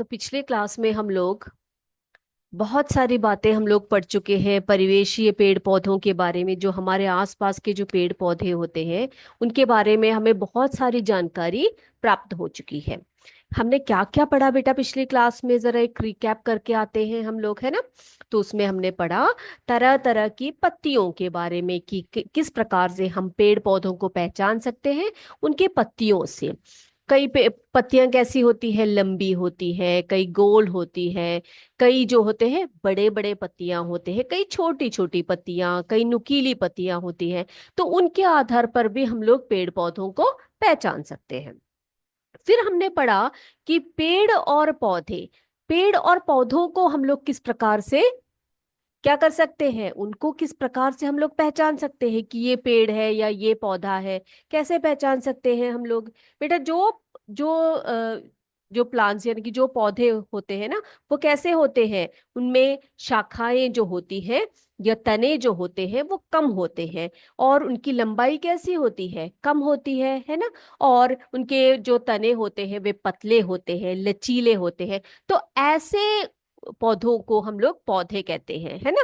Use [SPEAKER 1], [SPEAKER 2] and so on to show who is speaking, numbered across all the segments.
[SPEAKER 1] तो पिछले क्लास में हम लोग बहुत सारी बातें हम लोग पढ़ चुके हैं परिवेशीय पेड़ पौधों के बारे में। जो हमारे आसपास के जो पेड़ पौधे होते हैं उनके बारे में हमें बहुत सारी जानकारी प्राप्त हो चुकी है। हमने क्या क्या पढ़ा बेटा पिछली क्लास में, जरा एक रिकैप करके आते हैं हम लोग, है ना। तो उसमें हमने पढ़ा तरह तरह की पत्तियों के बारे में कि किस प्रकार से हम पेड़ पौधों को पहचान सकते हैं उनके पत्तियों से। कई पत्तियां कैसी होती है, लंबी होती है, कई गोल होती है, कई जो होते हैं बड़े बड़े पत्तियां होते हैं, कई छोटी छोटी पत्तियां, कई नुकीली पत्तियां होती हैं। तो उनके आधार पर भी हम लोग पेड़ पौधों को पहचान सकते हैं। फिर हमने पढ़ा कि पेड़ और पौधों को हम लोग किस प्रकार से क्या कर सकते हैं, उनको किस प्रकार से हम लोग पहचान सकते हैं कि ये पेड़ है या ये पौधा है। कैसे पहचान सकते हैं हम लोग बेटा? जो जो जो प्लांट्स यानी कि जो पौधे होते हैं ना, वो कैसे होते हैं? उनमें शाखाएं जो होती हैं या तने जो होते हैं वो कम होते हैं। और उनकी लंबाई कैसी होती है? कम होती है ना। और उनके जो तने होते हैं वे पतले होते हैं, लचीले होते हैं। तो ऐसे पौधों को हम लोग पौधे कहते हैं, है ना।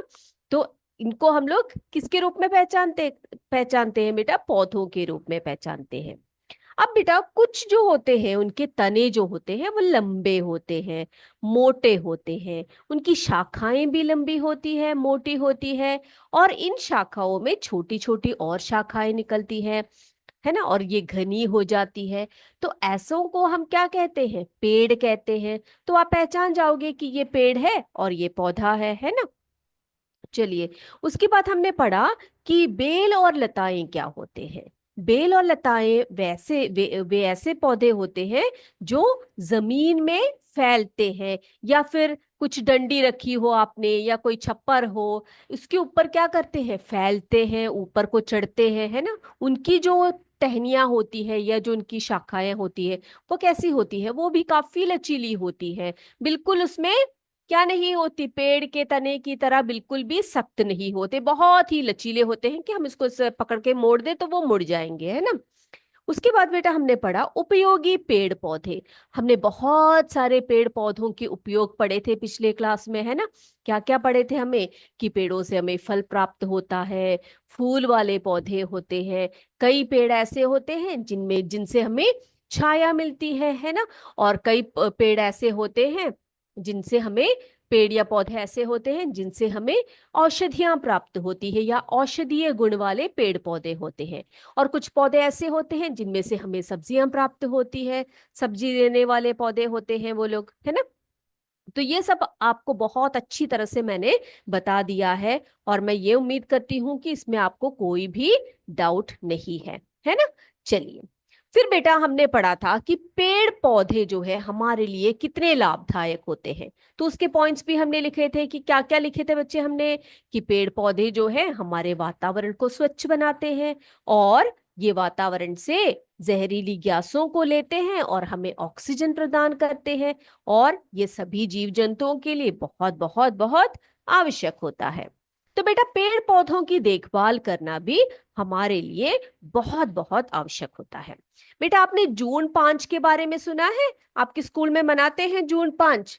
[SPEAKER 1] तो इनको हम लोग किसके रूप में पहचानते पहचानते हैं बेटा? पौधों के रूप में पहचानते हैं। अब बेटा कुछ जो होते हैं उनके तने जो होते हैं वो लंबे होते हैं, मोटे होते हैं। उनकी शाखाएं भी लंबी होती है, मोटी होती है। और इन शाखाओं में छोटी छोटी और शाखाएं निकलती है ना, और ये घनी हो जाती है। तो ऐसों को हम क्या कहते हैं? पेड़ कहते हैं। तो आप पहचान जाओगे कि ये पेड़ है और ये पौधा है ना। चलिए, उसके बाद हमने पढ़ा कि बेल और लताएं क्या होते हैं। बेल और लताएं वे ऐसे पौधे होते हैं जो जमीन में फैलते हैं, या फिर कुछ डंडी रखी हो आपने या कोई छप्पर हो, उसके ऊपर क्या करते हैं? फैलते हैं, ऊपर को चढ़ते हैं, है ना। उनकी जो टहनियां होती है या जो उनकी शाखाएं होती है वो कैसी होती है? वो भी काफी लचीली होती है। बिल्कुल उसमें क्या नहीं होती, पेड़ के तने की तरह बिल्कुल भी सख्त नहीं होते, बहुत ही लचीले होते हैं कि हम इसको पकड़ के मोड़ दे तो वो मुड़ जाएंगे, है ना। उसके बाद बेटा हमने पढ़ा उपयोगी पेड़ पौधे। हमने बहुत सारे पेड़ पौधों के उपयोग पढ़े थे पिछले क्लास में, है ना। क्या क्या पढ़े थे हमें? कि पेड़ों से हमें फल प्राप्त होता है, फूल वाले पौधे होते हैं, कई पेड़ ऐसे होते हैं जिनसे हमें छाया मिलती है ना। और कई पेड़ ऐसे होते हैं जिनसे हमें पेड़ या पौधे ऐसे होते हैं जिनसे हमें औषधियां प्राप्त होती है या औषधीय गुण वाले पेड़ पौधे होते हैं। और कुछ पौधे ऐसे होते हैं जिनमें से हमें सब्जियां प्राप्त होती है, सब्जी देने वाले पौधे होते हैं वो लोग, है ना। तो ये सब आपको बहुत अच्छी तरह से मैंने बता दिया है, और मैं ये उम्मीद करती हूँ कि इसमें आपको कोई भी डाउट नहीं है ना। चलिए, फिर बेटा हमने पढ़ा था कि पेड़ पौधे जो है हमारे लिए कितने लाभदायक होते हैं। तो उसके पॉइंट्स भी हमने लिखे थे कि क्या क्या लिखे थे बच्चे हमने? कि पेड़ पौधे जो है हमारे वातावरण को स्वच्छ बनाते हैं, और ये वातावरण से जहरीली गैसों को लेते हैं और हमें ऑक्सीजन प्रदान करते हैं। और ये सभी जीव जंतुओं के लिए बहुत बहुत बहुत आवश्यक होता है। तो बेटा पेड़ पौधों की देखभाल करना भी हमारे लिए बहुत बहुत आवश्यक होता है। बेटा आपने जून 5 के बारे में सुना है? आपके स्कूल में मनाते हैं जून 5?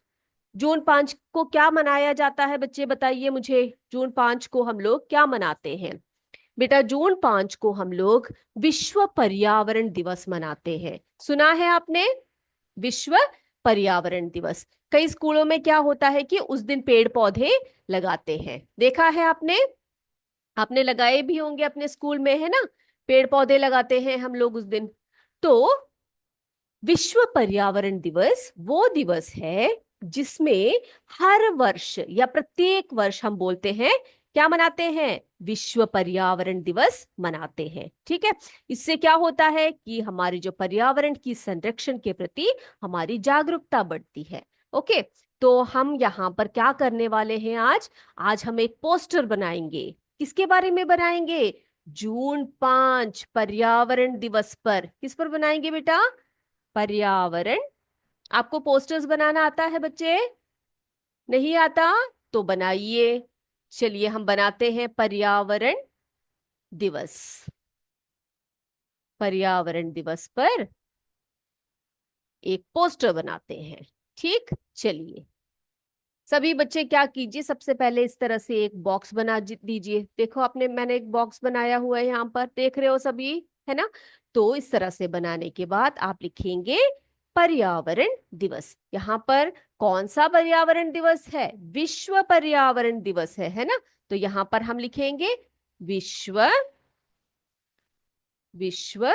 [SPEAKER 1] जून 5 को क्या मनाया जाता है बच्चे, बताइए मुझे। जून 5 को हम लोग क्या मनाते हैं? बेटा जून 5 को हम लोग विश्व पर्यावरण दिवस मनाते हैं। सुना है आपने? विश्व पर्यावरण दिवस। कई स्कूलों में क्या होता है कि उस दिन पेड़ पौधे लगाते हैं, देखा है आपने? आपने लगाए भी होंगे अपने स्कूल में, है ना। पेड़ पौधे लगाते हैं हम लोग उस दिन। तो विश्व पर्यावरण दिवस वो दिवस है जिसमें हर वर्ष या प्रत्येक वर्ष हम बोलते हैं क्या मनाते हैं? विश्व पर्यावरण दिवस मनाते हैं, ठीक है। इससे क्या होता है कि हमारे जो पर्यावरण की संरक्षण के प्रति हमारी जागरूकता बढ़ती है। ओके, तो हम यहाँ पर क्या करने वाले हैं आज? आज हम एक पोस्टर बनाएंगे। किसके बारे में बनाएंगे? जून 5 पर्यावरण दिवस पर। किस पर बनाएंगे बेटा? पर्यावरण। आपको पोस्टर्स बनाना आता है बच्चे? नहीं आता? तो बनाइए। चलिए हम बनाते हैं पर्यावरण दिवस। पर्यावरण दिवस पर एक पोस्टर बनाते हैं। ठीक, चलिए सभी बच्चे क्या कीजिए, सबसे पहले इस तरह से एक बॉक्स बना दीजिए। देखो आपने, मैंने एक बॉक्स बनाया हुआ है यहाँ पर, देख रहे हो सभी, है ना। तो इस तरह से बनाने के बाद आप लिखेंगे पर्यावरण दिवस। यहाँ पर कौन सा पर्यावरण दिवस है? विश्व पर्यावरण दिवस है ना। तो यहाँ पर हम लिखेंगे विश्व विश्व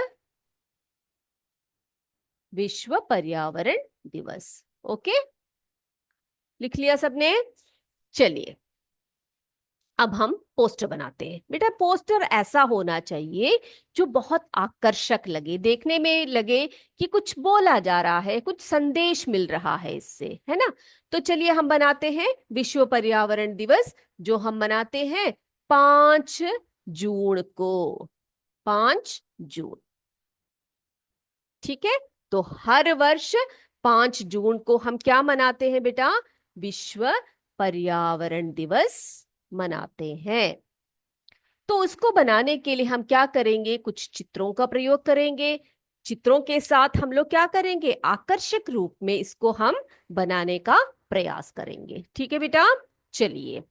[SPEAKER 1] विश्व पर्यावरण दिवस। ओके, लिख लिया सबने? चलिए अब हम पोस्टर बनाते हैं। बेटा पोस्टर ऐसा होना चाहिए जो बहुत आकर्षक लगे, देखने में लगे कि कुछ बोला जा रहा है, कुछ संदेश मिल रहा है इससे, है ना। तो चलिए हम बनाते हैं विश्व पर्यावरण दिवस, जो हम मनाते हैं 5 जून को। 5 जून, ठीक है। तो हर वर्ष 5 जून को हम क्या मनाते हैं बेटा? विश्व पर्यावरण दिवस मनाते हैं। तो उसको बनाने के लिए हम क्या करेंगे? कुछ चित्रों का प्रयोग करेंगे। चित्रों के साथ हम लोग क्या करेंगे? आकर्षक रूप में इसको हम बनाने का प्रयास करेंगे। ठीक है बेटा, चलिए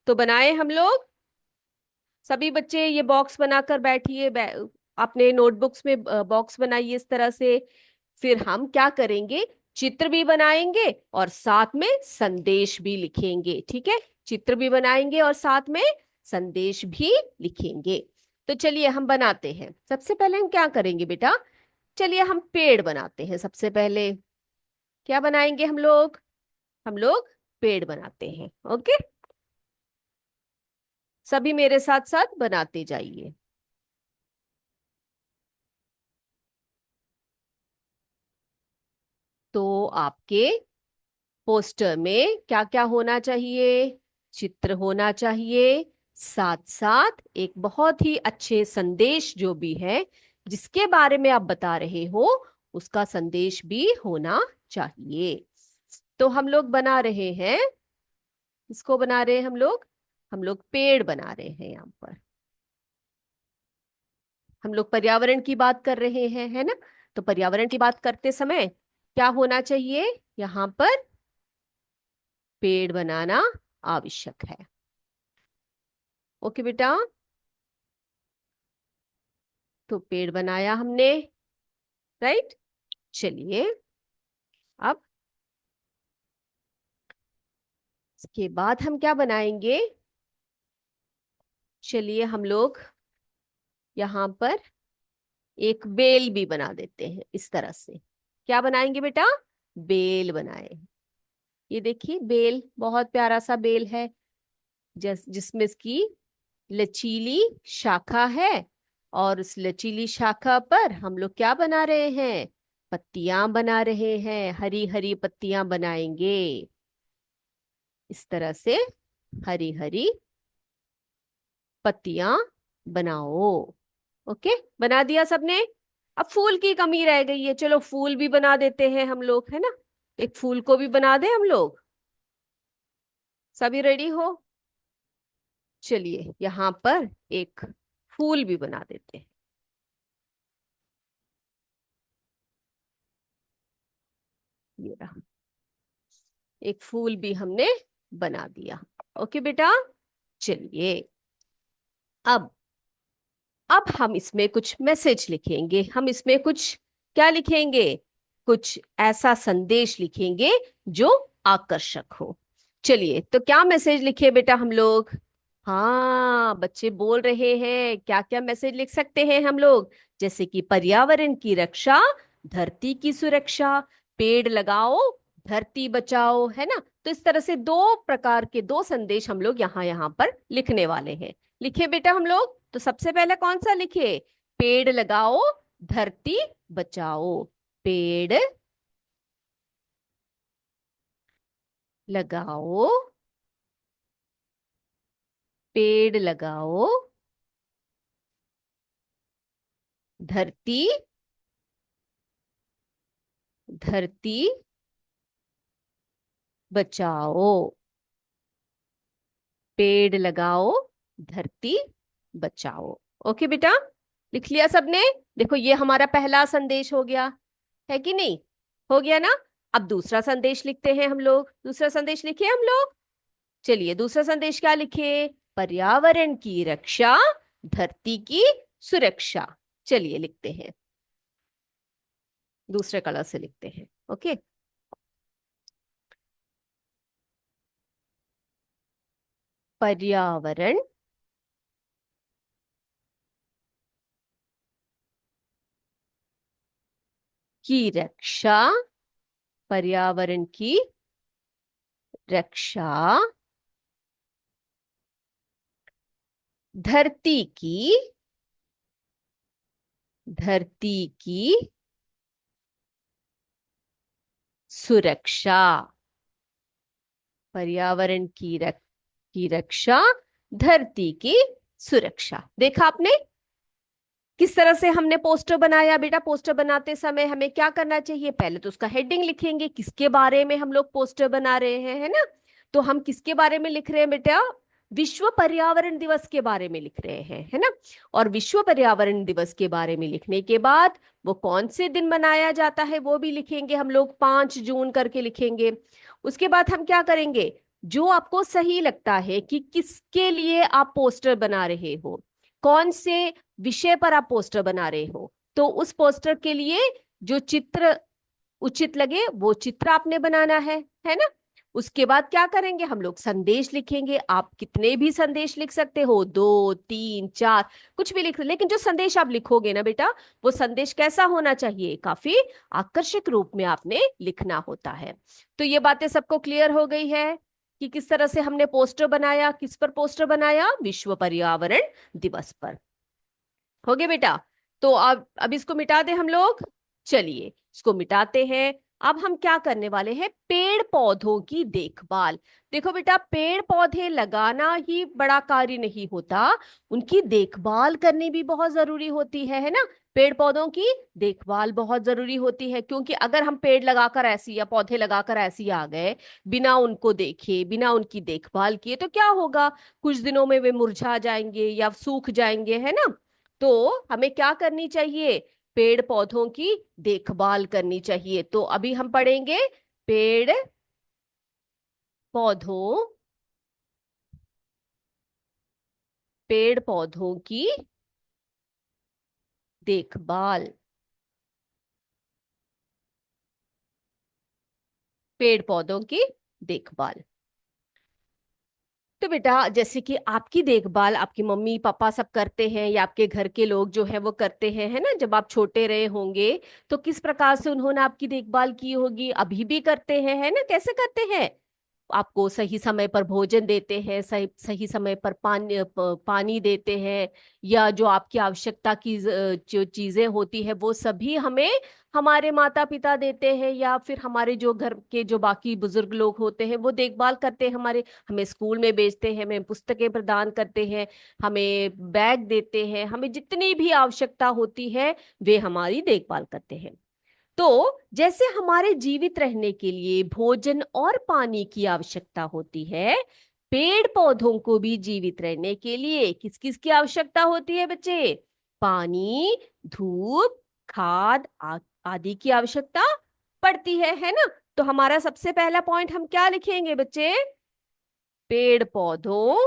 [SPEAKER 1] तो बनाए हम लोग। सभी बच्चे ये बॉक्स बनाकर बैठिए, अपने नोटबुक्स में बॉक्स बनाइए इस तरह से। फिर हम क्या करेंगे? चित्र भी बनाएंगे और साथ में संदेश भी लिखेंगे। ठीक है, चित्र भी बनाएंगे और साथ में संदेश भी लिखेंगे। तो चलिए हम बनाते हैं। सबसे पहले हम क्या करेंगे बेटा? चलिए हम पेड़ बनाते हैं। सबसे पहले क्या बनाएंगे हम लोग? हम लोग पेड़ बनाते हैं। ओके, सभी मेरे साथ साथ बनाते जाइए। तो आपके पोस्टर में क्या क्या होना चाहिए? चित्र होना चाहिए, साथ साथ एक बहुत ही अच्छे संदेश जो भी है, जिसके बारे में आप बता रहे हो, उसका संदेश भी होना चाहिए। तो हम लोग बना रहे हैं, इसको बना रहे हैं हम लोग पेड़ बना रहे हैं यहाँ पर। हम लोग पर्यावरण की बात कर रहे हैं, है ना। तो पर्यावरण की बात करते समय क्या होना चाहिए? यहाँ पर पेड़ बनाना आवश्यक है। ओके बेटा, तो पेड़ बनाया हमने, राइट। चलिए अब इसके बाद हम क्या बनाएंगे? चलिए हम लोग यहाँ पर एक बेल भी बना देते हैं इस तरह से। क्या बनाएंगे बेटा? बेल बनाए। ये देखिए बेल, बहुत प्यारा सा बेल है, जिसमें इसकी लचीली शाखा है। और उस लचीली शाखा पर हम लोग क्या बना रहे हैं? पत्तियां बना रहे हैं, हरी हरी पत्तियां बनाएंगे इस तरह से। हरी हरी पत्तियां बनाओ। ओके, बना दिया सबने। अब फूल की कमी रह गई है, चलो फूल भी बना देते हैं हम लोग, है ना। एक फूल को भी बना दे हम लोग। सभी रेडी हो? चलिए यहाँ पर एक फूल भी बना देते हैं। ये रहा, एक फूल भी हमने बना दिया। ओके बेटा, चलिए अब अब हम इसमें कुछ मैसेज लिखेंगे। हम इसमें कुछ क्या लिखेंगे? कुछ ऐसा संदेश लिखेंगे जो आकर्षक हो। चलिए तो क्या मैसेज लिखे बेटा हम लोग? हाँ, बच्चे बोल रहे हैं, क्या क्या मैसेज लिख सकते हैं हम लोग? जैसे कि पर्यावरण की रक्षा, धरती की सुरक्षा, पेड़ लगाओ, धरती बचाओ, है ना। तो इस तरह से दो प्रकार के दो संदेश हम लोग यहाँ यहाँ पर लिखने वाले हैं। लिखे बेटा हम लोग? तो सबसे पहले कौन सा लिखे? पेड़ लगाओ, धरती बचाओ। पेड़ लगाओ, पेड़ लगाओ, धरती धरती बचाओ। पेड़ लगाओ, धरती बचाओ। ओके बेटा, लिख लिया सबने? देखो ये हमारा पहला संदेश हो गया, है कि नहीं? हो गया ना। अब दूसरा संदेश लिखते हैं हम लोग। दूसरा संदेश लिखे हम लोग। चलिए दूसरा संदेश क्या लिखे? पर्यावरण की रक्षा, धरती की सुरक्षा। चलिए लिखते हैं, दूसरे कलर से लिखते हैं। ओके, पर्यावरण की रक्षा, पर्यावरण की रक्षा, धरती की, धरती की सुरक्षा, पर्यावरण की रक्षा, धरती की सुरक्षा। देखा आपने किस तरह से हमने पोस्टर बनाया? बेटा पोस्टर बनाते समय हमें क्या करना चाहिए? पहले तो उसका हेडिंग लिखेंगे, किसके बारे में हम लोग पोस्टर बना रहे हैं, है ना? तो हम किसके बारे में लिख रहे हैं बेटा? विश्व पर्यावरण दिवस के बारे में लिख रहे हैं, है ना? और विश्व पर्यावरण दिवस के बारे में लिखने के बाद वो कौन से दिन मनाया जाता है वो भी लिखेंगे हम लोग, 5 जून करके लिखेंगे। उसके बाद हम क्या करेंगे? जो आपको सही लगता है कि किसके लिए आप पोस्टर बना रहे हो, कौन से विषय पर आप पोस्टर बना रहे हो, तो उस पोस्टर के लिए जो चित्र उचित लगे वो चित्र आपने बनाना है ना? उसके बाद क्या करेंगे हम लोग? संदेश लिखेंगे। आप कितने भी संदेश लिख सकते हो, 2 3 4, कुछ भी लिख, लेकिन जो संदेश आप लिखोगे ना बेटा, वो संदेश कैसा होना चाहिए? काफी आकर्षक रूप में आपने लिखना होता है। तो ये बातें सबको क्लियर हो गई है कि किस तरह से हमने पोस्टर बनाया? किस पर पोस्टर बनाया? विश्व पर्यावरण दिवस पर। हो गया बेटा? तो अब इसको मिटा दे हम लोग। चलिए इसको मिटाते हैं। अब हम क्या करने वाले हैं? पेड़ पौधों की देखभाल। देखो बेटा, पेड़ पौधे लगाना ही बड़ा कार्य नहीं होता, उनकी देखभाल करनी भी बहुत जरूरी होती है ना? पेड़ पौधों की देखभाल बहुत जरूरी होती है, क्योंकि अगर हम पेड़ लगाकर ऐसी या पौधे लगाकर ऐसी आ गए, बिना उनको देखे, बिना उनकी देखभाल किए, तो क्या होगा? कुछ दिनों में वे मुरझा जाएंगे या सूख जाएंगे, है ना? तो हमें क्या करनी चाहिए? पेड़ पौधों की देखभाल करनी चाहिए। तो अभी हम पढ़ेंगे पेड़ पौधों, पेड़ पौधों की देखभाल, पेड़ पौधों की देखभाल। तो बेटा जैसे कि आपकी देखभाल आपकी मम्मी पापा सब करते हैं, या आपके घर के लोग जो है वो करते हैं, है ना? जब आप छोटे रहे होंगे तो किस प्रकार से उन्होंने आपकी देखभाल की होगी, अभी भी करते हैं, है ना? कैसे करते हैं? आपको सही समय पर भोजन देते हैं, सही सही समय पर पानी देते हैं, या जो आपकी आवश्यकता की जो चीजें होती है वो सभी हमें हमारे माता पिता देते हैं, या फिर हमारे जो घर के जो बाकी बुजुर्ग लोग होते हैं वो देखभाल करते हैं हमारे। हमें स्कूल में भेजते हैं, हमें पुस्तकें प्रदान करते हैं, हमें बैग देते हैं, हमें जितनी भी आवश्यकता होती है वे हमारी देखभाल करते हैं। तो जैसे हमारे जीवित रहने के लिए भोजन और पानी की आवश्यकता होती है, पेड़ पौधों को भी जीवित रहने के लिए किस किस की आवश्यकता होती है बच्चे? पानी, धूप, खाद आदि की आवश्यकता पड़ती है ना? तो हमारा सबसे पहला पॉइंट हम क्या लिखेंगे बच्चे? पेड़ पौधों,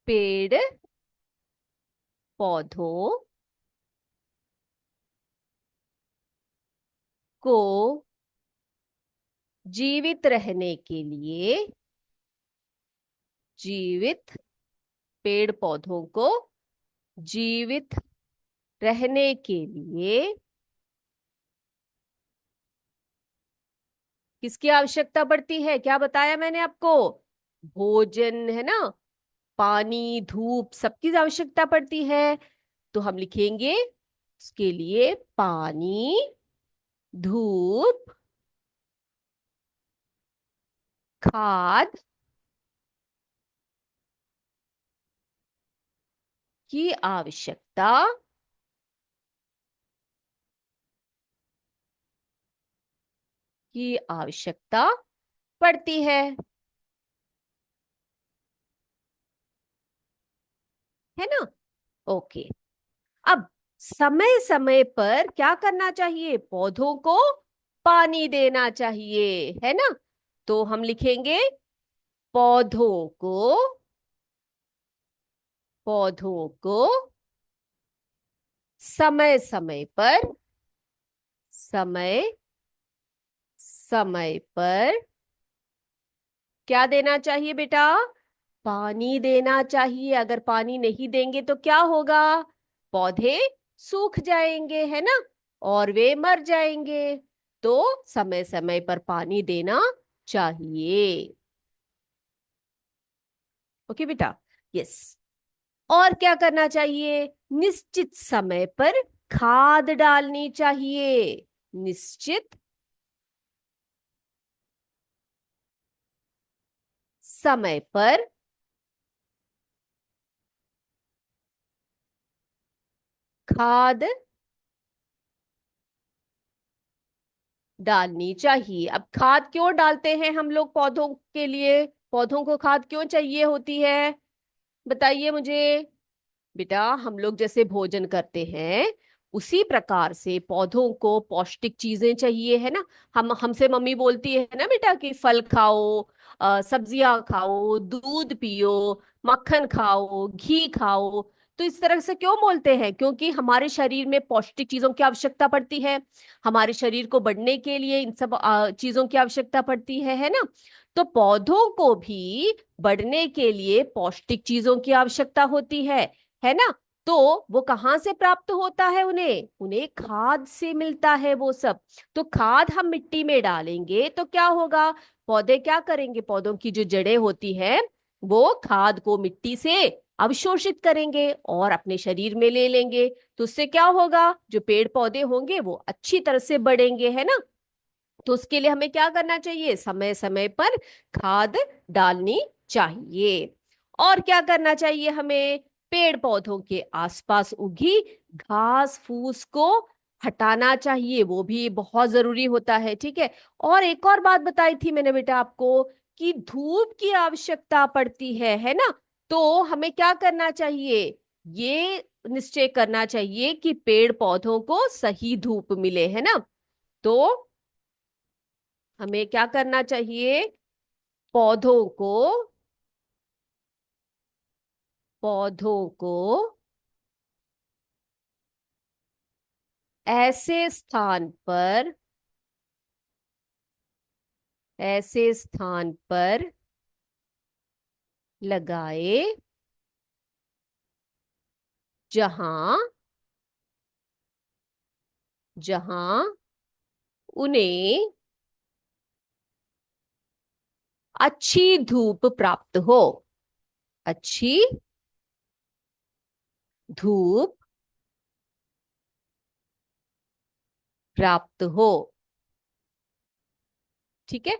[SPEAKER 1] पेड़ पौधों को जीवित रहने के लिए, जीवित, पेड़ पौधों को जीवित रहने के लिए किसकी आवश्यकता पड़ती है? क्या बताया मैंने आपको? भोजन, है ना? पानी, धूप, सबकी आवश्यकता पड़ती है। तो हम लिखेंगे उसके लिए पानी, धूप, खाद की आवश्यकता, की आवश्यकता पड़ती है ना? ओके। अब समय समय पर क्या करना चाहिए? पौधों को पानी देना चाहिए, है ना? तो हम लिखेंगे पौधों को, पौधों को समय समय पर, समय समय पर क्या देना चाहिए बेटा? पानी देना चाहिए। अगर पानी नहीं देंगे तो क्या होगा? पौधे सूख जाएंगे, है ना? और वे मर जाएंगे। तो समय समय पर पानी देना चाहिए। ओके बेटा? यस। और क्या करना चाहिए? निश्चित समय पर खाद डालनी चाहिए। निश्चित समय पर खाद डालनी चाहिए। अब खाद क्यों डालते हैं हम लोग पौधों के लिए? पौधों को खाद क्यों चाहिए होती है? बताइए मुझे। बेटा, हम लोग जैसे भोजन करते हैं उसी प्रकार से पौधों को पौष्टिक चीजें चाहिए, है ना? हम हमसे मम्मी बोलती है ना बेटा कि फल खाओ, सब्जियां खाओ, दूध पियो, मक्खन खाओ, घी खाओ। तो इस तरह से क्यों बोलते हैं? क्योंकि हमारे शरीर में पौष्टिक चीजों की आवश्यकता पड़ती है। हमारे शरीर को बढ़ने के लिए इन सब चीजों की आवश्यकता पड़ती है ना? तो पौधों को भी बढ़ने के लिए पौष्टिक चीजों की आवश्यकता होती है ना? तो वो कहाँ से प्राप्त होता है? उन्हें उन्हें खाद से मिलता है वो सब। तो खाद हम मिट्टी में डालेंगे तो क्या होगा? पौधे क्या करेंगे? पौधों की जो जड़ें होती है वो खाद को मिट्टी से अवशोषित करेंगे और अपने शरीर में ले लेंगे। तो उससे क्या होगा? जो पेड़ पौधे होंगे वो अच्छी तरह से बढ़ेंगे, है ना? तो उसके लिए हमें क्या करना चाहिए? समय समय पर खाद डालनी चाहिए। और क्या करना चाहिए हमें? पेड़ पौधों के आसपास उगी घास फूस को हटाना चाहिए। वो भी बहुत जरूरी होता है, ठीक है? और एक और बात बताई थी मैंने बेटा आपको कि धूप की आवश्यकता पड़ती है ना? तो हमें क्या करना चाहिए? ये निश्चय करना चाहिए कि पेड़ पौधों को सही धूप मिले, है ना? तो हमें क्या करना चाहिए? पौधों को, पौधों को ऐसे स्थान पर, ऐसे स्थान पर लगाए जहां, जहां उन्हें अच्छी धूप प्राप्त हो। अच्छी धूप प्राप्त हो। ठीक है?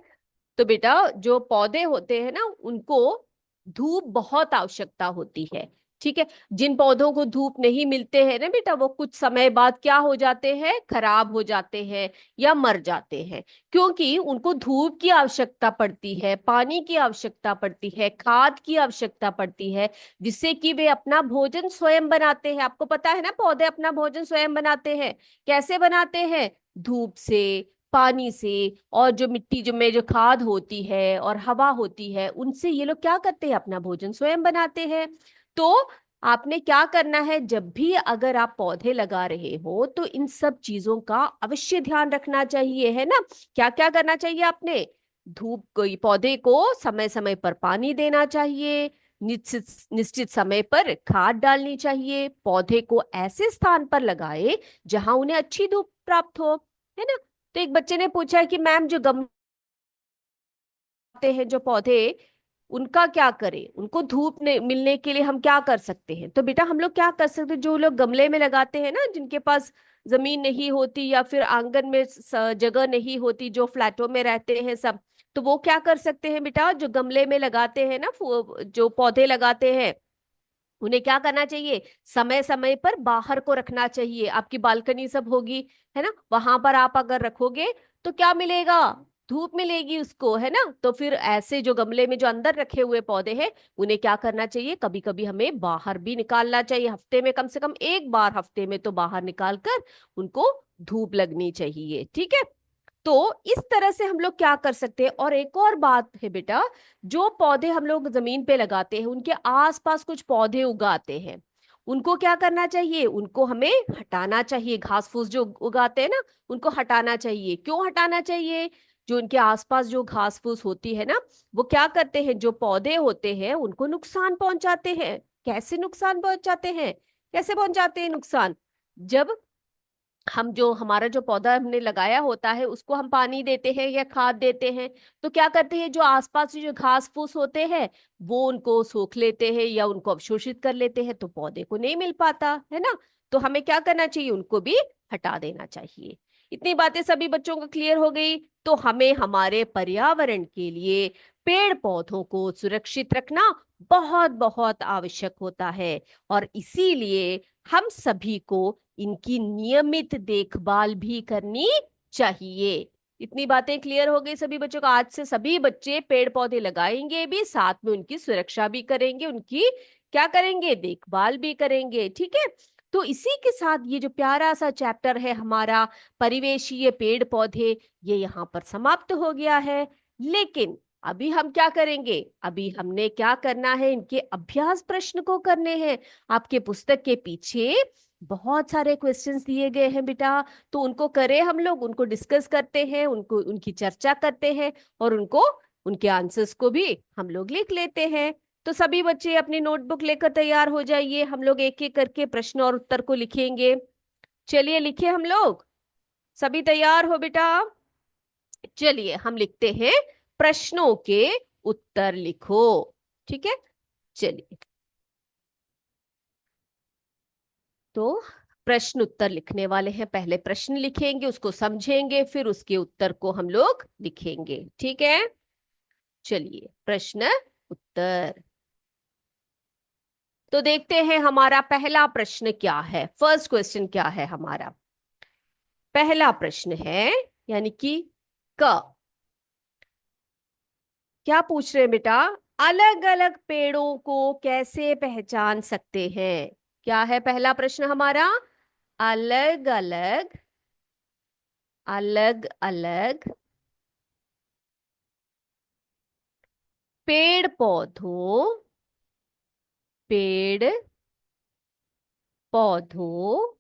[SPEAKER 1] तो बेटा, जो पौधे होते हैं ना उनको धूप बहुत आवश्यकता होती है। ठीक है? जिन पौधों को धूप नहीं मिलते हैं ना बेटा, वो कुछ समय बाद क्या हो जाते हैं? खराब हो जाते हैं या मर जाते हैं। क्योंकि उनको धूप की आवश्यकता पड़ती है, पानी की आवश्यकता पड़ती है, खाद की आवश्यकता पड़ती है, जिससे कि वे अपना भोजन स्वयं बनाते हैं। आपको पता है ना, पौधे अपना भोजन स्वयं बनाते हैं। कैसे बनाते हैं? धूप से, पानी से, और जो मिट्टी जो में जो खाद होती है और हवा होती है, उनसे ये लोग क्या करते हैं? अपना भोजन स्वयं बनाते हैं। तो आपने क्या करना है? जब भी अगर आप पौधे लगा रहे हो तो इन सब चीजों का अवश्य ध्यान रखना चाहिए, है ना? क्या क्या करना चाहिए आपने? धूप को, पौधे को समय समय पर पानी देना चाहिए, निश्चित निश्चित समय पर खाद डालनी चाहिए, पौधे को ऐसे स्थान पर लगाए जहां उन्हें अच्छी धूप प्राप्त हो, है ना? तो एक बच्चे ने पूछा है कि मैम, जो गमले हैं जो पौधे, उनका क्या करें? उनको धूप मिलने के लिए हम क्या कर सकते हैं? तो बेटा, हम लोग क्या कर सकते हैं? जो लोग गमले में लगाते हैं ना, जिनके पास जमीन नहीं होती या फिर आंगन में जगह नहीं होती, जो फ्लैटों में रहते हैं सब, तो वो क्या कर सकते हैं बेटा? जो गमले में लगाते हैं ना, जो पौधे लगाते हैं, उन्हें क्या करना चाहिए? समय समय पर बाहर को रखना चाहिए। आपकी बालकनी सब होगी, है ना? वहां पर आप अगर रखोगे तो क्या मिलेगा? धूप मिलेगी उसको, है ना। तो फिर ऐसे जो गमले में जो अंदर रखे हुए पौधे हैं, उन्हें क्या करना चाहिए, कभी कभी हमें बाहर भी निकालना चाहिए, हफ्ते में कम से कम एक बार, हफ्ते में तो बाहर निकाल कर उनको धूप लगनी चाहिए, ठीक है। तो इस तरह से हम लोग क्या कर सकते हैं। और एक और बात है बेटा, जो पौधे हम लोग जमीन पे लगाते हैं, उनके आसपास कुछ पौधे उगाते हैं, उनको क्या करना चाहिए, उनको हमें हटाना चाहिए। घास फूस जो उगाते हैं ना, उनको हटाना चाहिए। क्यों हटाना चाहिए, जो उनके आसपास जो घास फूस होती है ना, वो क्या करते हैं, जो पौधे होते हैं उनको नुकसान पहुंचाते हैं। कैसे नुकसान पहुंचाते हैं, कैसे पहुंचाते हैं नुकसान, जब हम जो हमारा जो पौधा हमने लगाया होता है उसको हम पानी देते हैं या खाद देते हैं, तो क्या करते हैं, जो आसपास के जो घास फूस होते हैं वो उनको सोख लेते हैं या उनको अवशोषित कर लेते हैं, तो पौधे को नहीं मिल पाता है ना। तो हमें क्या करना चाहिए, उनको भी हटा देना चाहिए। इतनी बातें सभी बच्चों को क्लियर हो गई। तो हमें हमारे पर्यावरण के लिए पेड़ पौधों को सुरक्षित रखना बहुत बहुत आवश्यक होता है, और इसीलिए हम सभी को इनकी नियमित देखभाल भी करनी चाहिए। इतनी बातें क्लियर हो गई सभी बच्चों को। आज से सभी बच्चे पेड़ पौधे लगाएंगे भी, साथ में उनकी सुरक्षा भी करेंगे, उनकी क्या करेंगे, देखभाल भी करेंगे, ठीक है। तो इसी के साथ ये जो प्यारा सा चैप्टर है हमारा परिवेशीय पेड़ पौधे, ये यहाँ पर समाप्त हो गया है। लेकिन अभी हम क्या करेंगे, अभी हमने क्या करना है, इनके अभ्यास प्रश्न को करने हैं। आपके पुस्तक के पीछे बहुत सारे क्वेश्चंस दिए गए हैं बेटा, तो उनको करें हम लोग, उनको डिस्कस करते हैं, उनको उनकी चर्चा करते हैं, और उनको उनके आंसर्स को भी हम लोग लिख लेते हैं। तो सभी बच्चे अपनी नोटबुक लेकर तैयार हो जाइए, हम लोग एक एक करके प्रश्न और उत्तर को लिखेंगे। चलिए लिखे हम लोग, सभी तैयार हो बेटा। चलिए हम लिखते हैं, प्रश्नों के उत्तर लिखो, ठीक है। चलिए, तो प्रश्न उत्तर लिखने वाले हैं, पहले प्रश्न लिखेंगे, उसको समझेंगे, फिर उसके उत्तर को हम लोग लिखेंगे, ठीक है। चलिए प्रश्न उत्तर, तो देखते हैं हमारा पहला प्रश्न क्या है। फर्स्ट क्वेश्चन क्या है हमारा, पहला प्रश्न है, यानी कि क, क्या पूछ रहे हैं बेटा, अलग अलग पेड़ों को कैसे पहचान सकते हैं। क्या है पहला प्रश्न हमारा, अलग अलग, अलग अलग पेड़ पौधों, पेड़ पौधों,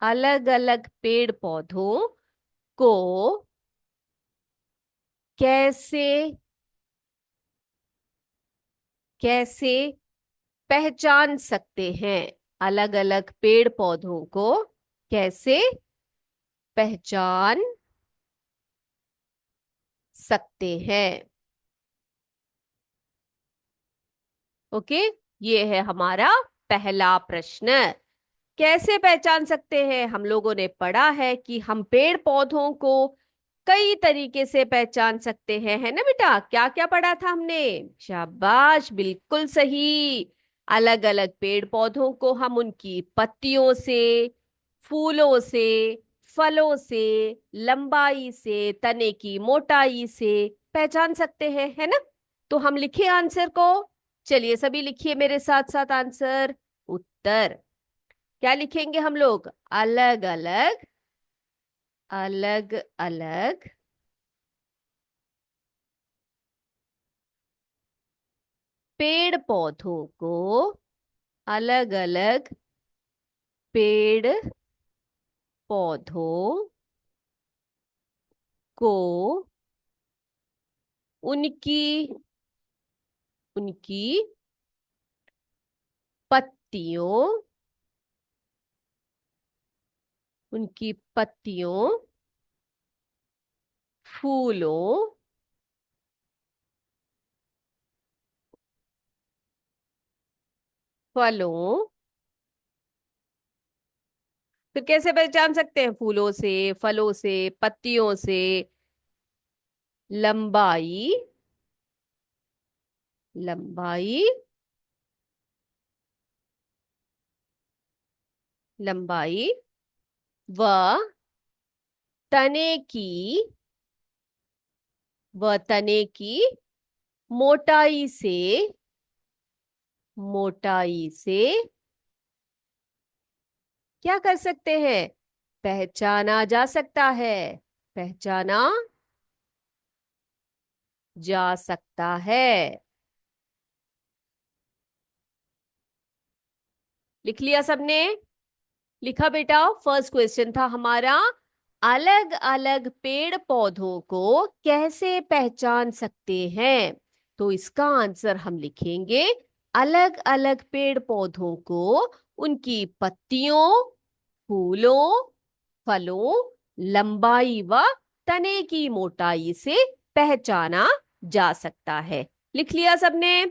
[SPEAKER 1] अलग अलग पेड़ पौधों को कैसे, कैसे पहचान सकते हैं। अलग अलग पेड़ पौधों को कैसे पहचान सकते हैं। ओके, ये है हमारा पहला प्रश्न। कैसे पहचान सकते हैं, हम लोगों ने पढ़ा है कि हम पेड़ पौधों को कई तरीके से पहचान सकते हैं, है ना बेटा। क्या क्या पढ़ा था हमने, शाबाश, बिल्कुल सही। अलग अलग पेड़ पौधों को हम उनकी पत्तियों से, फूलों से, फलों से, लंबाई से, तने की मोटाई से पहचान सकते हैं, है ना। तो हम लिखे आंसर को, चलिए सभी लिखिए मेरे साथ साथ आंसर, उत्तर। क्या लिखेंगे हम लोग, अलग अलग, अलग अलग पेड़ पौधों को, अलग अलग पेड़ पौधों को उनकी, उनकी पत्तियों, उनकी पत्तियों, फूलों, फलों, फिर कैसे पहचान सकते हैं, फूलों से, फलों से, पत्तियों से, लंबाई, लंबाई, लंबाई व तने की वह तने की मोटाई से, मोटाई से क्या कर सकते हैं? पहचाना जा सकता है, पहचाना जा सकता है। लिख लिया सबने? लिखा बेटा? फर्स्ट क्वेश्चन था हमारा, अलग अलग पेड़ पौधों को कैसे पहचान सकते हैं? तो इसका आंसर हम लिखेंगे, अलग अलग पेड़ पौधों को उनकी पत्तियों, फूलों, फलों, लंबाई व तने की मोटाई से पहचाना जा सकता है। लिख लिया सबने?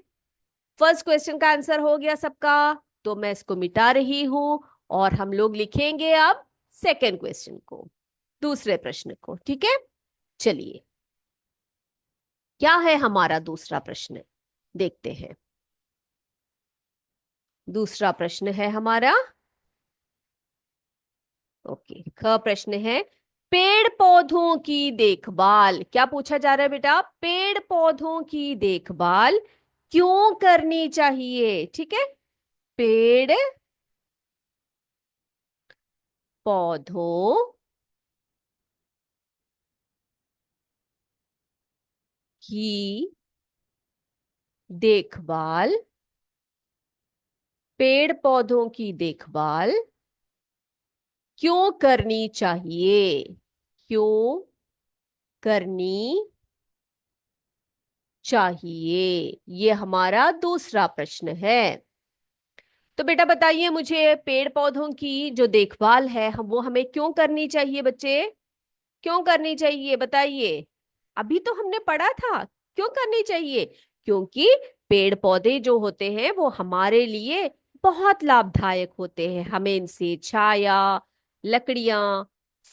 [SPEAKER 1] फर्स्ट क्वेश्चन का आंसर हो गया सबका, तो मैं इसको मिटा रही हूं और हम लोग लिखेंगे अब सेकेंड क्वेश्चन को, दूसरे प्रश्न को। ठीक है, चलिए क्या है हमारा दूसरा प्रश्न, देखते हैं। दूसरा प्रश्न है हमारा, ओके, ख प्रश्न है, पेड़ पौधों की देखभाल, क्या पूछा जा रहा है बेटा? पेड़ पौधों की देखभाल क्यों करनी चाहिए? ठीक है, पेड़ पौधों की देखभाल, पेड़ पौधों की देखभाल क्यों करनी चाहिए? क्यों करनी चाहिए, ये हमारा दूसरा प्रश्न है। तो बेटा बताइए मुझे, पेड़ पौधों की जो देखभाल है हम वो हमें क्यों करनी चाहिए बच्चे? क्यों करनी चाहिए बताइए? अभी तो हमने पढ़ा था, क्यों करनी चाहिए? क्योंकि पेड़ पौधे जो होते हैं वो हमारे लिए बहुत लाभदायक होते हैं। हमें इनसे छाया, लकड़ियां,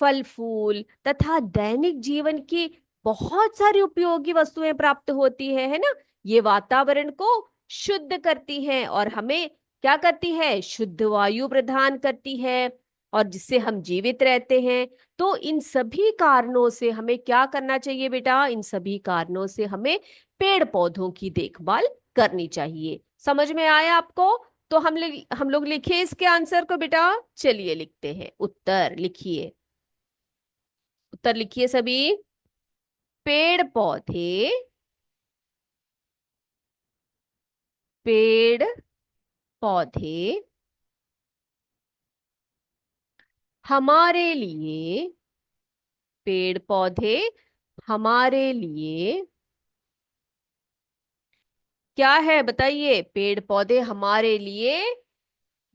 [SPEAKER 1] फल फूल तथा दैनिक जीवन की बहुत सारी उपयोगी वस्तुएं प्राप्त होती है ना? ये वातावरण को शुद्ध करती हैं और हमें क्या करती है? शुद्ध वायु प्रदान करती है, और जिससे हम जीवित रहते हैं। तो इन सभी कारणों से हमें क्या करना चाहिए बेटा? इन सभी कारणों से हमें पेड़ पौधों की देखभाल करनी चाहिए। समझ में आया आपको? तो हम लोग लिखे इसके आंसर को बेटा। चलिए लिखते हैं, उत्तर लिखिए, उत्तर लिखिए सभी। पेड़ पौधे, पेड़ पौधे हमारे लिए, पेड़ पौधे हमारे लिए क्या है बताइए? पेड़ पौधे हमारे लिए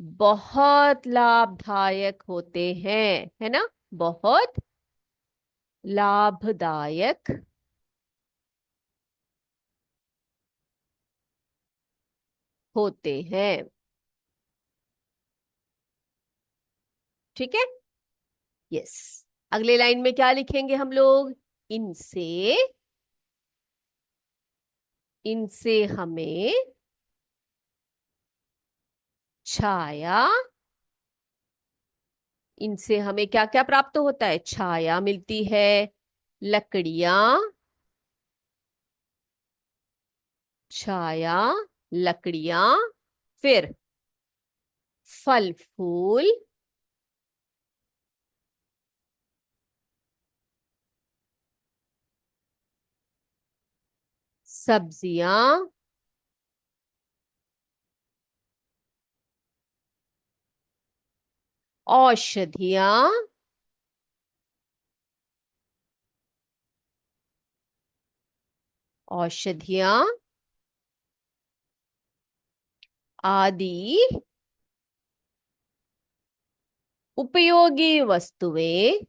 [SPEAKER 1] बहुत लाभदायक होते हैं, है ना? बहुत लाभदायक होते हैं। ठीक है, यस। अगले लाइन में क्या लिखेंगे हम लोग? इनसे, इनसे हमें छाया, इनसे हमें क्या क्या प्राप्त होता है? छाया मिलती है, लकड़ियां, छाया, लकड़ियां, फिर फल फूल, सब्जियां, औषधियां, औषधियां आदि उपयोगी वस्तुएं,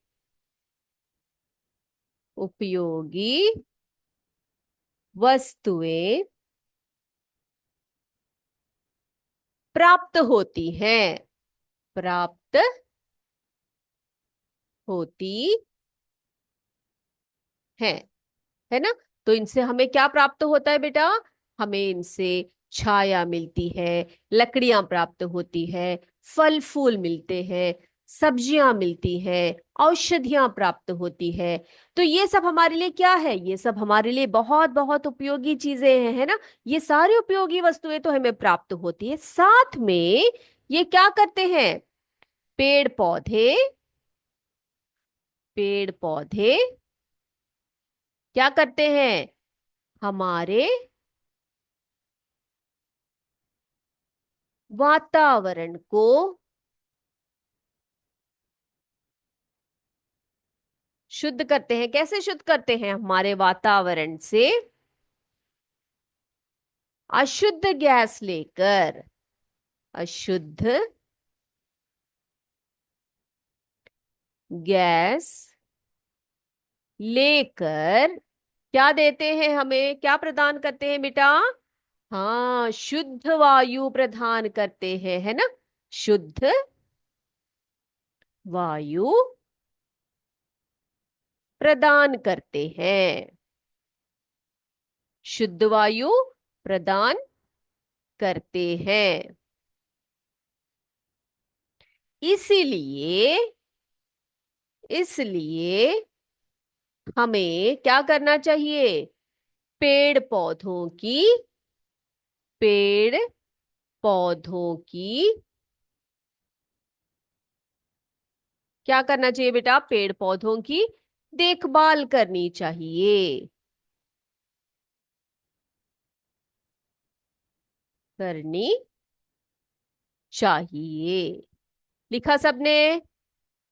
[SPEAKER 1] उपयोगी वस्तुएं प्राप्त होती हैं, प्राप्त होती हैं, है ना? तो इनसे हमें क्या प्राप्त होता है बेटा? हमें इनसे छाया मिलती है, लकड़ियां प्राप्त होती है, फल फूल मिलते हैं, सब्जियां मिलती हैं, औषधियां प्राप्त होती है। तो ये सब हमारे लिए क्या है? ये सब हमारे लिए बहुत बहुत उपयोगी चीजें हैं, है ना। ये सारी उपयोगी वस्तुएं तो हमें प्राप्त होती है, साथ में ये क्या करते हैं? पेड़ पौधे, पेड़ पौधे क्या करते हैं? हमारे वातावरण को शुद्ध करते हैं। कैसे शुद्ध करते हैं? हमारे वातावरण से अशुद्ध गैस लेकर, अशुद्ध गैस लेकर क्या देते हैं हमें? क्या प्रदान करते हैं बेटा? हाँ, शुद्ध वायु प्रदान करते हैं, है ना। शुद्ध वायु प्रदान करते हैं, शुद्ध वायु प्रदान करते हैं। इसीलिए, इसलिए हमें क्या करना चाहिए? पेड़ पौधों की, पेड़ पौधों की क्या करना चाहिए बेटा? पेड़ पौधों की देखभाल करनी चाहिए, करनी चाहिए। लिखा सबने?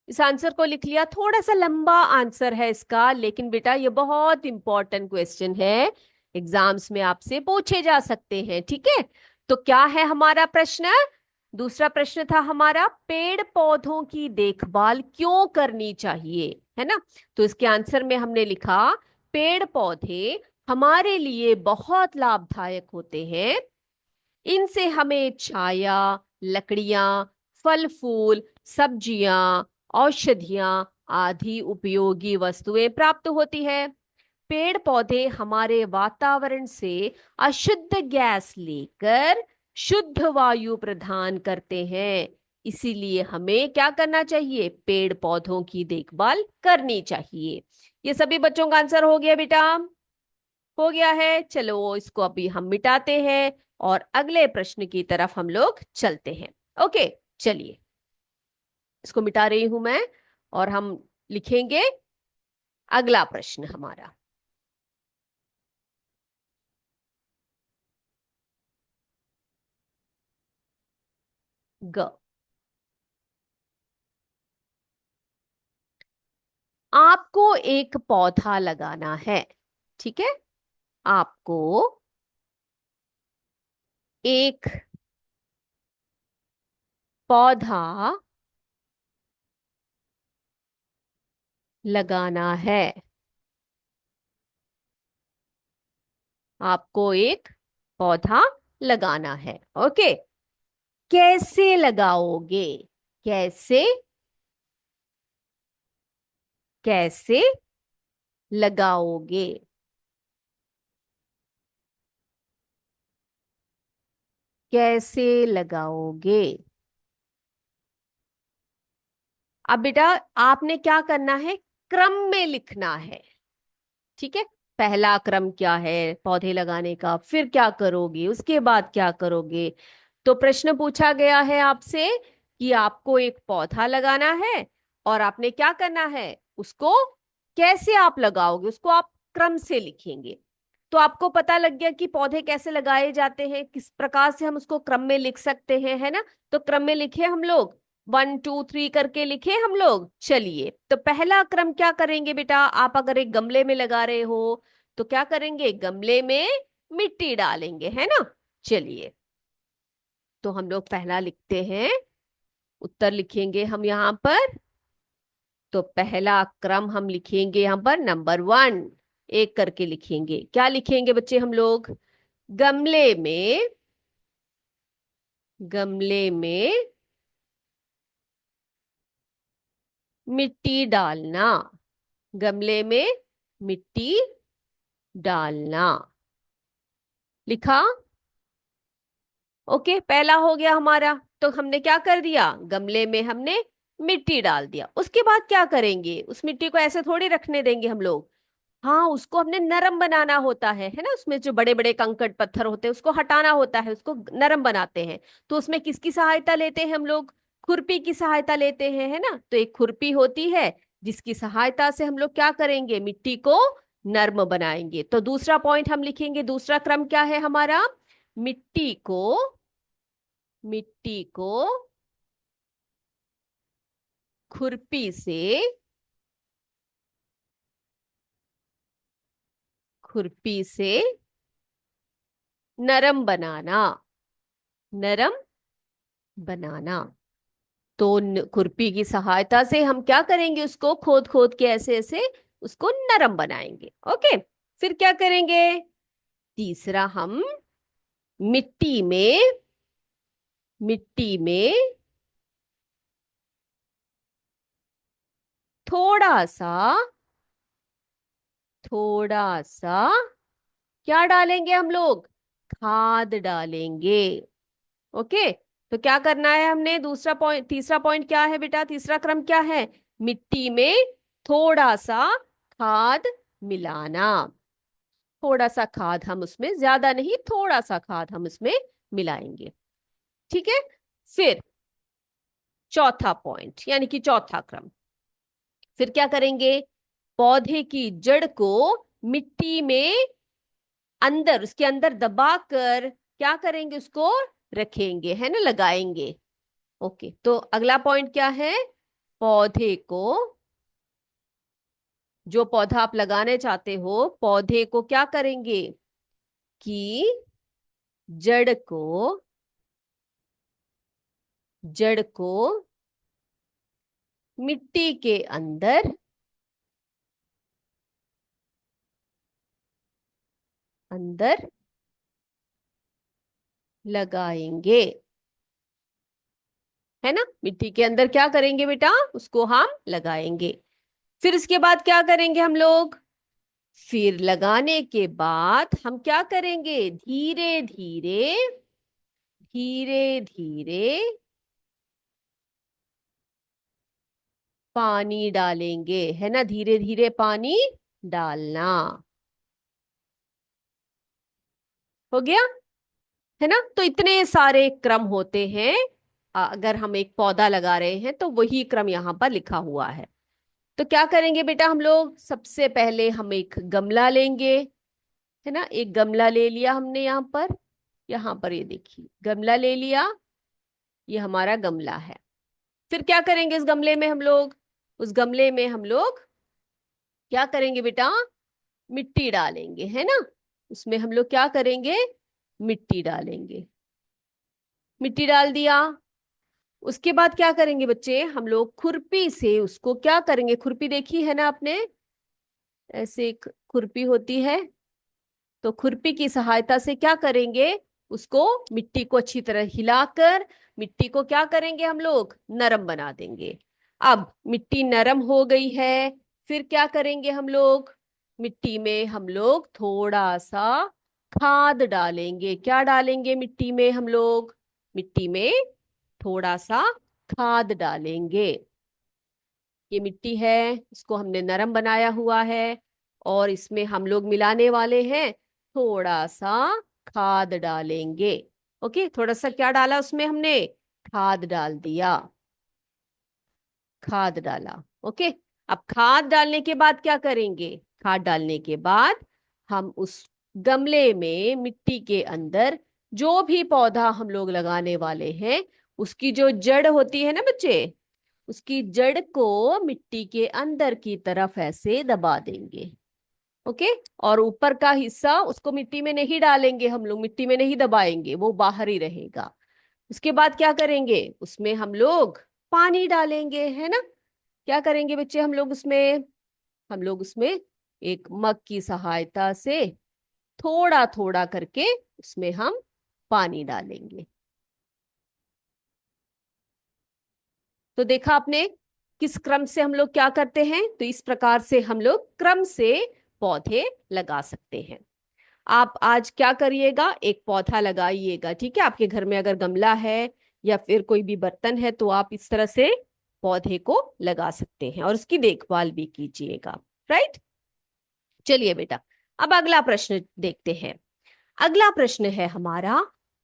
[SPEAKER 1] इस आंसर को लिख लिया? थोड़ा सा लंबा आंसर है इसका, लेकिन बेटा ये बहुत इंपॉर्टेंट क्वेश्चन है, एग्जाम्स में आपसे पूछे जा सकते हैं, ठीक है। तो क्या है हमारा प्रश्न? दूसरा प्रश्न था हमारा, पेड़ पौधों की देखभाल क्यों करनी चाहिए, है ना। तो इसके आंसर में हमने लिखा, पेड़ पौधे हमारे लिए बहुत लाभदायक होते हैं। इनसे हमें छाया, लकड़ियां, फल फूल, सब्जियां, औषधियां आदि उपयोगी वस्तुएं प्राप्त होती है। पेड़ पौधे हमारे वातावरण से अशुद्ध गैस लेकर शुद्ध वायु प्रदान करते हैं। इसीलिए हमें क्या करना चाहिए? पेड़ पौधों की देखभाल करनी चाहिए। ये सभी बच्चों का आंसर हो गया बेटा? हो गया है। चलो इसको अभी हम मिटाते हैं और अगले प्रश्न की तरफ हम लोग चलते हैं। ओके, चलिए इसको मिटा रही हूं मैं, और हम लिखेंगे अगला प्रश्न हमारा। ग, आपको एक पौधा लगाना है, ठीक है। आपको एक पौधा लगाना है, आपको एक पौधा लगाना है। ओके, कैसे लगाओगे? कैसे, कैसे लगाओगे? कैसे लगाओगे? अब बेटा आपने क्या करना है? क्रम में लिखना है, ठीक है। पहला क्रम क्या है पौधे लगाने का, फिर क्या करोगे, उसके बाद क्या करोगे। तो प्रश्न पूछा गया है आपसे कि आपको एक पौधा लगाना है, और आपने क्या करना है, उसको कैसे आप लगाओगे, उसको आप क्रम से लिखेंगे। तो आपको पता लग गया कि पौधे कैसे लगाए जाते हैं, किस प्रकार से हम उसको क्रम में लिख सकते हैं, है ना। तो क्रम में लिखे हम लोग, 1 2 3 करके लिखे हम लोग। चलिए, तो पहला क्रम क्या करेंगे बेटा? आप अगर एक गमले में लगा रहे हो तो क्या करेंगे? गमले में मिट्टी डालेंगे, है ना। चलिए, तो हम लोग पहला लिखते हैं, उत्तर लिखेंगे हम यहाँ पर। तो पहला क्रम हम लिखेंगे यहाँ पर नंबर 1, एक करके लिखेंगे। क्या लिखेंगे बच्चे हम लोग? गमले में, गमले में मिट्टी डालना, गमले में मिट्टी डालना। लिखा? ओके, पहला हो गया हमारा। तो हमने क्या कर दिया? गमले में हमने मिट्टी डाल दिया। उसके बाद क्या करेंगे, उस मिट्टी को ऐसे थोड़ी रखने देंगे हम लोग। हाँ, उसको हमने नरम बनाना होता है ना, उसमें जो बड़े बड़े कंकड़ पत्थर होते हैं उसको हटाना होता है, उसको नरम बनाते हैं। तो उसमें किसकी सहायता लेते हैं हम लोग, खुरपी की सहायता लेते हैं, है ना। तो एक खुरपी होती है जिसकी सहायता से हम लोग क्या करेंगे, मिट्टी को नर्म बनाएंगे। तो दूसरा पॉइंट हम लिखेंगे, दूसरा क्रम क्या है हमारा, मिट्टी को, मिट्टी को खुरपी से, खुरपी से नरम बनाना, नरम बनाना। तो खुरपी की सहायता से हम क्या करेंगे, उसको खोद खोद के ऐसे ऐसे उसको नरम बनाएंगे। ओके, फिर क्या करेंगे, तीसरा हम मिट्टी में, मिट्टी में थोड़ा सा, थोड़ा सा क्या डालेंगे हम लोग, खाद डालेंगे। ओके, तो क्या करना है हमने, दूसरा पॉइंट, तीसरा पॉइंट क्या है बेटा, तीसरा क्रम क्या है, मिट्टी में थोड़ा सा खाद मिलाना। थोड़ा सा खाद हम उसमें, ज्यादा नहीं, थोड़ा सा खाद हम उसमें मिलाएंगे। ठीक है, फिर चौथा पॉइंट यानी कि चौथा क्रम, फिर क्या करेंगे, पौधे की जड़ को मिट्टी में अंदर, उसके अंदर दबाकर क्या करेंगे, उसको रखेंगे, है ना, लगाएंगे। ओके, तो अगला पॉइंट क्या है, पौधे को, जो पौधा आप लगाने चाहते हो, पौधे को क्या करेंगे कि जड़ को, जड़ को मिट्टी के अंदर, अंदर लगाएंगे, है ना। मिट्टी के अंदर क्या करेंगे बेटा, उसको हम लगाएंगे। फिर इसके बाद क्या करेंगे हम लोग, फिर लगाने के बाद हम क्या करेंगे, धीरे धीरे, धीरे धीरे पानी डालेंगे, है ना, धीरे धीरे पानी डालना। हो गया, है ना। तो इतने सारे क्रम होते हैं, अगर हम एक पौधा लगा रहे हैं तो वही क्रम यहाँ पर लिखा हुआ है। तो क्या करेंगे बेटा हम लोग, सबसे पहले हम एक गमला लेंगे, है ना, एक गमला ले लिया हमने यहाँ पर, यहाँ पर ये देखिए गमला ले लिया, ये हमारा गमला है। फिर क्या करेंगे, इस गमले में हम लोग, उस गमले में हम लोग क्या करेंगे बेटा, मिट्टी डालेंगे, है ना। उसमें हम लोग क्या करेंगे, मिट्टी डालेंगे, मिट्टी डाल दिया। उसके बाद क्या करेंगे बच्चे, हम लोग खुरपी से उसको क्या करेंगे, खुरपी देखी है ना आपने, ऐसे एक खुरपी होती है, तो खुरपी की सहायता से क्या करेंगे, उसको मिट्टी को अच्छी तरह हिलाकर मिट्टी को क्या करेंगे हम लोग, नरम बना देंगे। अब मिट्टी नरम हो गई है, फिर क्या करेंगे हम लोग, मिट्टी में हम लोग थोड़ा सा खाद डालेंगे। क्या डालेंगे मिट्टी में हम लोग, मिट्टी में थोड़ा सा खाद डालेंगे। ये मिट्टी है, इसको हमने नरम बनाया हुआ है, और इसमें हम लोग मिलाने वाले हैं थोड़ा सा खाद डालेंगे। ओके, थोड़ा सा क्या डाला उसमें हमने, खाद डाल दिया, खाद डाला। ओके, अब खाद डालने के बाद क्या करेंगे, खाद डालने के बाद हम उस गमले में मिट्टी के अंदर जो भी पौधा हम लोग लगाने वाले हैं, उसकी जो जड़ होती है ना बच्चे, उसकी जड़ को मिट्टी के अंदर की तरफ ऐसे दबा देंगे। ओके, और ऊपर का हिस्सा उसको मिट्टी में नहीं डालेंगे हम लोग, मिट्टी में नहीं दबाएंगे, वो बाहर ही रहेगा। उसके बाद क्या करेंगे, उसमें हम लोग पानी डालेंगे, है ना। क्या करेंगे बच्चे हम लोग उसमें, हम लोग उसमें एक मग की सहायता से थोड़ा थोड़ा करके उसमें हम पानी डालेंगे। तो देखा आपने किस क्रम से हम लोग क्या करते हैं, तो इस प्रकार से हम लोग क्रम से पौधे लगा सकते हैं। आप आज क्या करिएगा, एक पौधा लगाइएगा, ठीक है। आपके घर में अगर गमला है या फिर कोई भी बर्तन है तो आप इस तरह से पौधे को लगा सकते हैं और उसकी देखभाल भी कीजिएगा। राइट। चलिए बेटा, अब अगला प्रश्न देखते हैं। अगला प्रश्न है हमारा,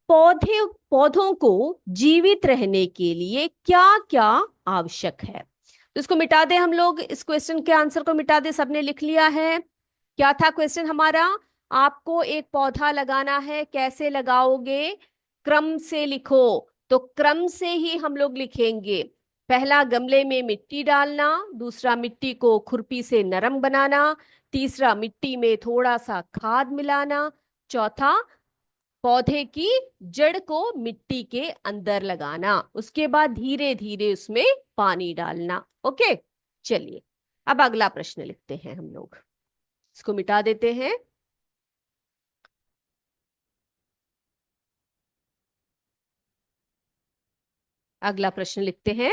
[SPEAKER 1] पौधे पौधों को जीवित रहने के लिए क्या क्या आवश्यक है। तो इसको मिटा दे, हम लोग इस क्वेश्चन के आंसर को मिटा दे। सबने लिख लिया है? क्या था क्वेश्चन हमारा? आपको एक पौधा लगाना है, कैसे लगाओगे? क्रम से लिखो। तो क्रम से ही हम लोग लिखेंगे। पहला, गमले में मिट्टी डालना। दूसरा, मिट्टी को खुरपी से नरम बनाना। तीसरा, मिट्टी में थोड़ा सा खाद मिलाना। चौथा, पौधे की जड़ को मिट्टी के अंदर लगाना। उसके बाद धीरे धीरे उसमें पानी डालना। ओके। चलिए, अब अगला प्रश्न लिखते हैं हम लोग। इसको मिटा देते हैं। अगला प्रश्न लिखते हैं,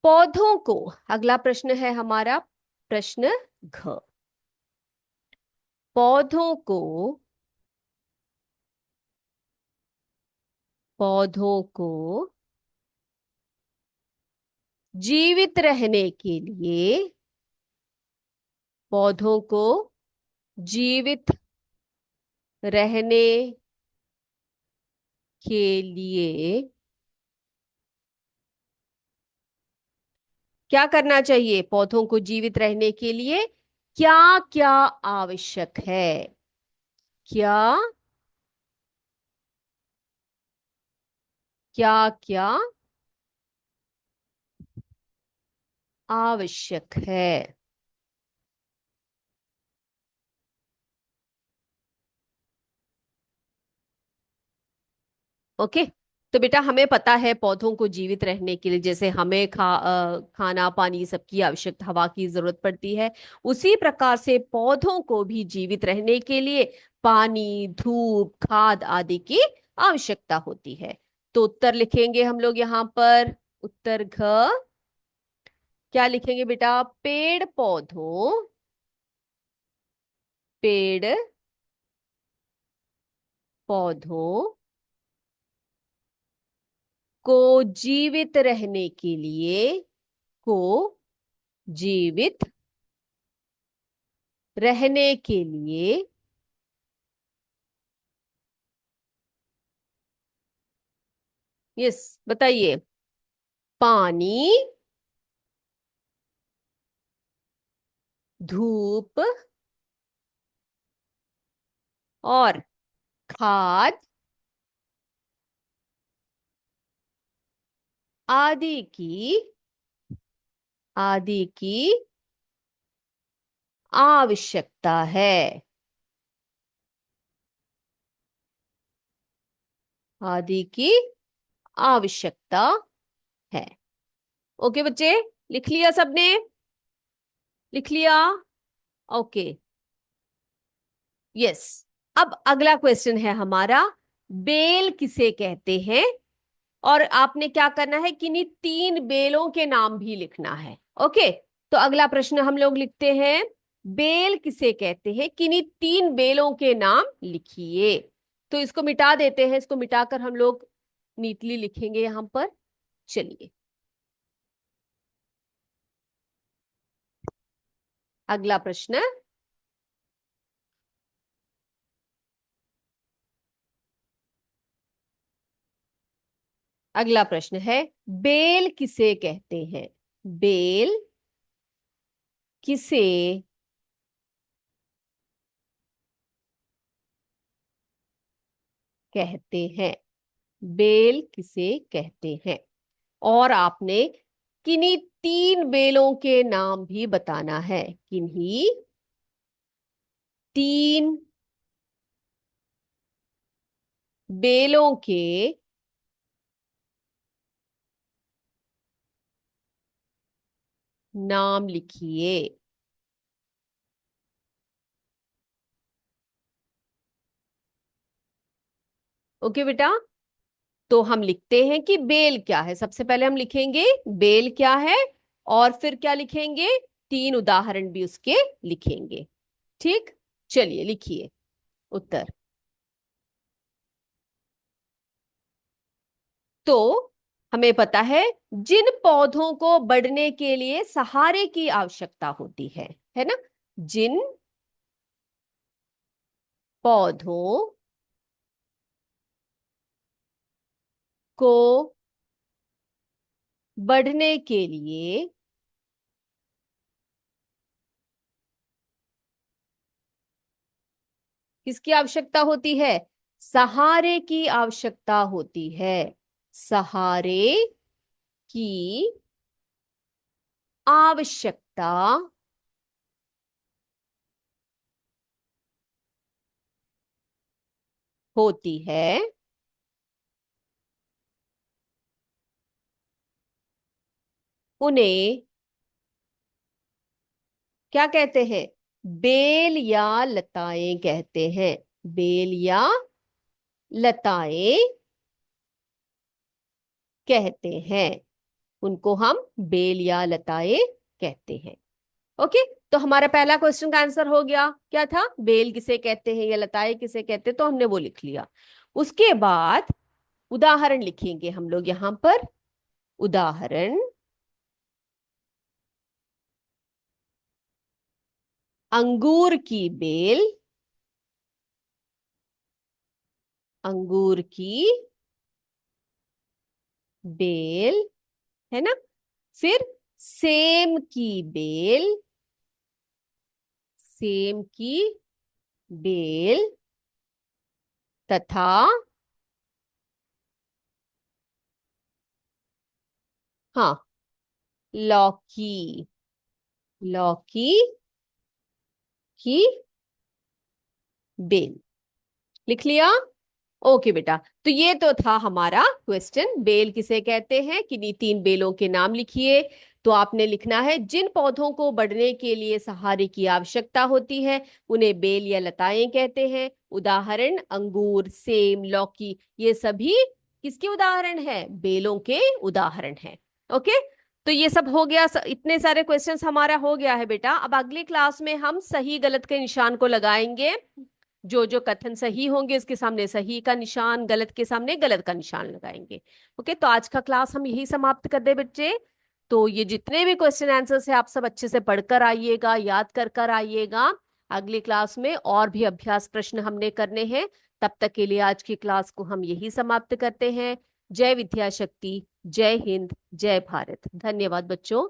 [SPEAKER 1] पौधों को, अगला प्रश्न है हमारा प्रश्न घ, पौधों को, पौधों को जीवित रहने के लिए, पौधों को जीवित रहने के लिए क्या करना चाहिए? पौधों को जीवित रहने के लिए क्या क्या आवश्यक है? क्या क्या क्या आवश्यक है? ओके। तो बेटा, हमें पता है पौधों को जीवित रहने के लिए जैसे हमें खाना पानी सबकी आवश्यकता, हवा की जरूरत पड़ती है, उसी प्रकार से पौधों को भी जीवित रहने के लिए पानी, धूप, खाद आदि की आवश्यकता होती है। तो उत्तर लिखेंगे हम लोग यहाँ पर। उत्तर घ, क्या लिखेंगे बेटा? पेड़ पौधों, पेड़ पौधों को जीवित रहने के लिए, को जीवित रहने के लिए यस, बताइए। पानी, धूप और खाद आदि की, आदि की आवश्यकता है, आदि की आवश्यकता है। ओके बच्चे, लिख लिया सबने? लिख लिया? ओके। यस। अब अगला क्वेश्चन है हमारा, बेल किसे कहते हैं? और आपने क्या करना है, किन्हीं तीन बेलों के नाम भी लिखना है। ओके। तो अगला प्रश्न हम लोग लिखते हैं, बेल किसे कहते हैं, किन्हीं तीन बेलों के नाम लिखिए। तो इसको मिटा देते हैं, इसको मिटाकर हम लोग नीटली लिखेंगे यहां पर। चलिए, अगला प्रश्न। अगला प्रश्न है, बेल किसे कहते हैं? बेल किसे कहते हैं? बेल किसे कहते हैं? और आपने किन्हीं तीन बेलों के नाम भी बताना है। किन्हीं तीन बेलों के नाम लिखिए। ओके बेटा, तो हम लिखते हैं कि बेल क्या है। सबसे पहले हम लिखेंगे बेल क्या है, और फिर क्या लिखेंगे, तीन उदाहरण भी उसके लिखेंगे। ठीक। चलिए लिखिए उत्तर। तो हमें पता है जिन पौधों को बढ़ने के लिए सहारे की आवश्यकता होती है ना। जिन पौधों को बढ़ने के लिए किसकी आवश्यकता होती है? सहारे की आवश्यकता होती है। सहारे की आवश्यकता होती है। उन्हें क्या कहते हैं? बेल या लताएं कहते हैं। बेल या लताएं कहते हैं। उनको हम बेल या लताएं कहते हैं। ओके। तो हमारा पहला क्वेश्चन का आंसर हो गया। क्या था? बेल किसे कहते हैं या लताएं किसे कहते हैं, तो हमने वो लिख लिया। उसके बाद उदाहरण लिखेंगे हम लोग यहां पर। उदाहरण, अंगूर की बेल। अंगूर की बेल, है ना। फिर सेम की बेल। सेम की बेल तथा, हाँ, लौकी। लौकी की बेल लिख लिया। ओके बेटा, तो ये तो था हमारा क्वेश्चन, बेल किसे कहते हैं, किन्हीं तीन बेलों के नाम लिखिए। तो आपने लिखना है जिन पौधों को बढ़ने के लिए सहारे की आवश्यकता होती है उन्हें बेल या लताएं कहते हैं। उदाहरण, अंगूर, सेम, लौकी, ये सभी किसके उदाहरण है? बेलों के उदाहरण हैं। ओके। तो ये सब हो गया, इतने सारे क्वेश्चंस हमारा हो गया है बेटा। अब अगली क्लास में हम सही गलत के निशान को लगाएंगे। जो जो कथन सही होंगे उसके सामने सही का निशान, गलत के सामने गलत का निशान लगाएंगे। ओके, तो आज का क्लास हम यही समाप्त कर दे बच्चे। तो ये जितने भी क्वेश्चन आंसर्स है आप सब अच्छे से पढ़कर आइएगा, याद कर कर आइएगा। अगली क्लास में और भी अभ्यास प्रश्न हमने करने हैं। तब तक के लिए आज की क्लास को हम यही समाप्त करते हैं। जय विद्या शक्ति, जय हिंद, जय भारत। धन्यवाद बच्चों।